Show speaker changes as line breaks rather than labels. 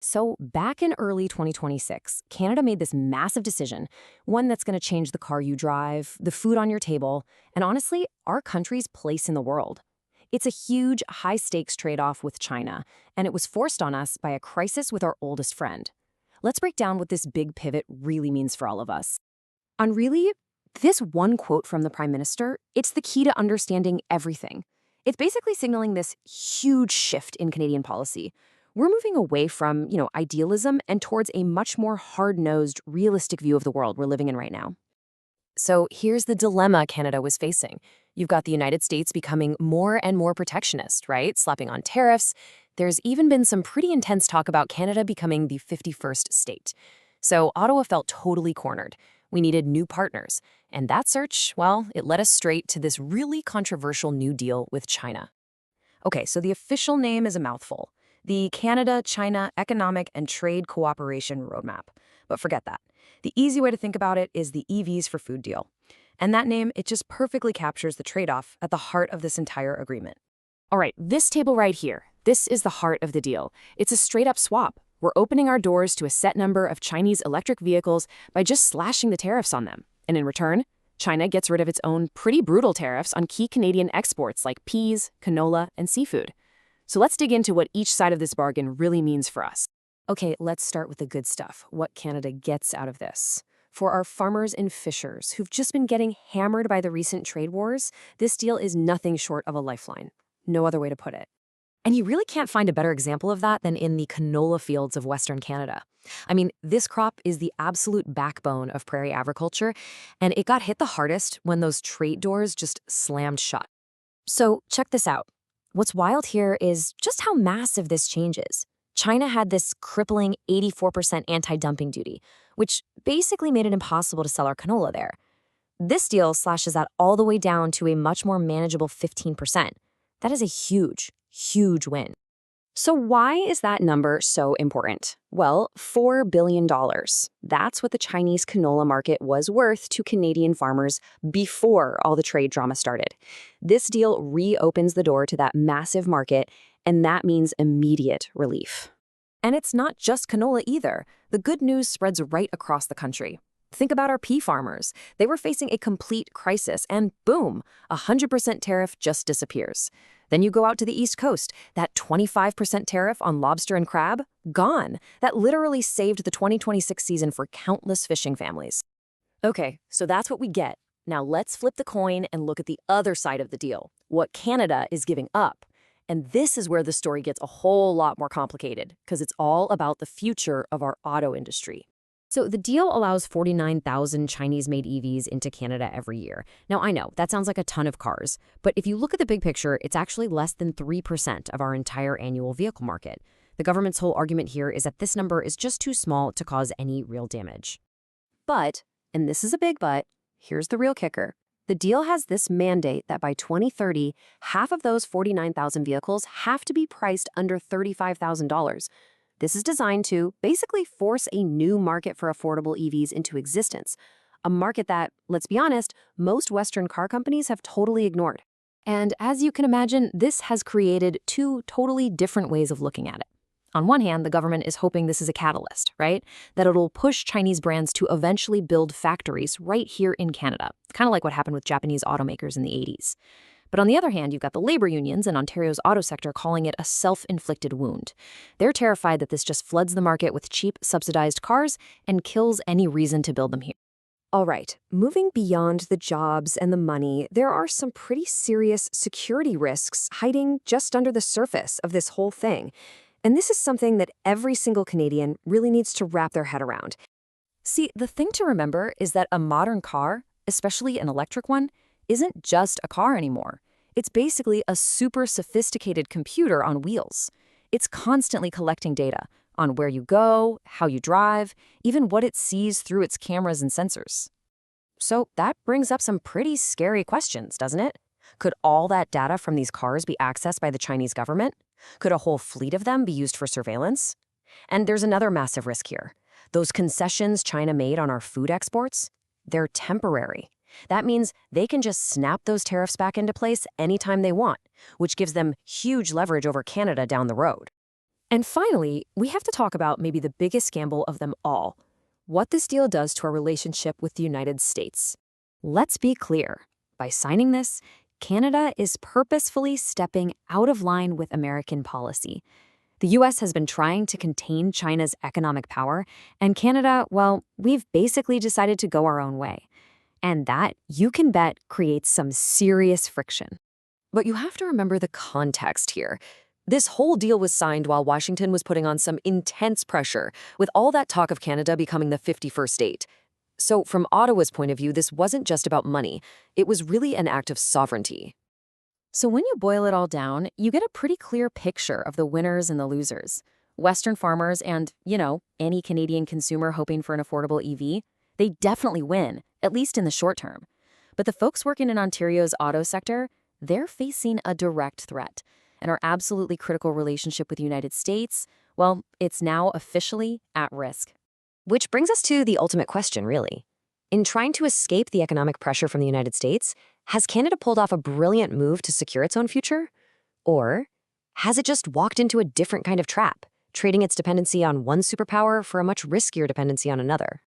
So, back in early 2026, Canada made this massive decision, one that's going to change the car you drive, the food on your table, and honestly, our country's place in the world. It's a huge, high stakes trade off with China, and it was forced on us by a crisis with our oldest friend. Let's break down what this big pivot really means for all of us. On really, this one quote from the Prime Minister, it's the key to understanding everything. It's basically signaling this huge shift in Canadian policy. We're moving away from, idealism and towards a much more hard-nosed, realistic view of the world we're living in right now. So here's the dilemma Canada was facing. You've got the United States becoming more and more protectionist, right? Slapping on tariffs. There's even been some pretty intense talk about Canada becoming the 51st state. So Ottawa felt totally cornered. We needed new partners. And that search, well, it led us straight to this really controversial new deal with China. Okay, so the official name is a mouthful. The Canada-China Economic and Trade Cooperation Roadmap. But forget that. The easy way to think about it is the EVsForFood deal. And that name, it just perfectly captures the trade-off at the heart of this entire agreement. All right, this table right here, this is the heart of the deal. It's a straight-up swap. We're opening our doors to a set number of Chinese electric vehicles by just slashing the tariffs on them. And in return, China gets rid of its own pretty brutal tariffs on key Canadian exports like peas, canola, and seafood. So let's dig into what each side of this bargain really means for us. Okay, let's start with the good stuff, what Canada gets out of this. For our farmers and fishers who've just been getting hammered by the recent trade wars, this deal is nothing short of a lifeline. No other way to put it. And you really can't find a better example of that than in the canola fields of Western Canada. I mean, this crop is the absolute backbone of prairie agriculture, and it got hit the hardest when those trade doors just slammed shut. So check this out. What's wild here is just how massive this change is. China had this crippling 84% anti-dumping duty, which basically made it impossible to sell our canola there. This deal slashes that all the way down to a much more manageable 15%. That is a huge, huge win. So why is that number so important? Well, $4 billion. That's what the Chinese canola market was worth to Canadian farmers before all the trade drama started. This deal reopens the door to that massive market, and that means immediate relief. And it's not just canola either. The good news spreads right across the country. Think about our pea farmers. They were facing a complete crisis, and boom, 100% tariff just disappears. Then you go out to the East Coast, that 25% tariff on lobster and crab, gone. That literally saved the 2026 season for countless fishing families. Okay, so that's what we get. Now let's flip the coin and look at the other side of the deal, what Canada is giving up. And this is where the story gets a whole lot more complicated, because it's all about the future of our auto industry. So the deal allows 49,000 Chinese-made EVs into Canada every year. Now, I know, that sounds like a ton of cars, but if you look at the big picture, it's actually less than 3% of our entire annual vehicle market. The government's whole argument here is that this number is just too small to cause any real damage. But, and this is a big but, here's the real kicker. The deal has this mandate that by 2030, half of those 49,000 vehicles have to be priced under $35,000. This is designed to basically force a new market for affordable EVs into existence, a market that, let's be honest, most Western car companies have totally ignored. And as you can imagine, this has created two totally different ways of looking at it. On one hand, the government is hoping this is a catalyst, right? That it'll push Chinese brands to eventually build factories right here in Canada, kind of like what happened with Japanese automakers in the 80s. But on the other hand, you've got the labor unions and Ontario's auto sector calling it a self-inflicted wound. They're terrified that this just floods the market with cheap, subsidized cars and kills any reason to build them here. All right, moving beyond the jobs and the money, there are some pretty serious security risks hiding just under the surface of this whole thing. And this is something that every single Canadian really needs to wrap their head around. See, the thing to remember is that a modern car, especially an electric one, isn't just a car anymore. It's basically a super sophisticated computer on wheels. It's constantly collecting data on where you go, how you drive, even what it sees through its cameras and sensors. So that brings up some pretty scary questions, doesn't it? Could all that data from these cars be accessed by the Chinese government? Could a whole fleet of them be used for surveillance? And there's another massive risk here. Those concessions China made on our food exports, they're temporary. That means they can just snap those tariffs back into place anytime they want, which gives them huge leverage over Canada down the road. And finally, we have to talk about maybe the biggest gamble of them all, what this deal does to our relationship with the United States. Let's be clear. By signing this, Canada is purposefully stepping out of line with American policy. The U.S. has been trying to contain China's economic power, and Canada, well, we've basically decided to go our own way. And that, you can bet, creates some serious friction. But you have to remember the context here. This whole deal was signed while Washington was putting on some intense pressure, with all that talk of Canada becoming the 51st state. So from Ottawa's point of view, this wasn't just about money. It was really an act of sovereignty. So when you boil it all down, you get a pretty clear picture of the winners and the losers. Western farmers and, any Canadian consumer hoping for an affordable EV, they definitely win, at least in the short term. But the folks working in Ontario's auto sector, they're facing a direct threat. And our absolutely critical relationship with the United States, well, it's now officially at risk. Which brings us to the ultimate question, really. In trying to escape the economic pressure from the United States, has Canada pulled off a brilliant move to secure its own future? Or has it just walked into a different kind of trap, trading its dependency on one superpower for a much riskier dependency on another?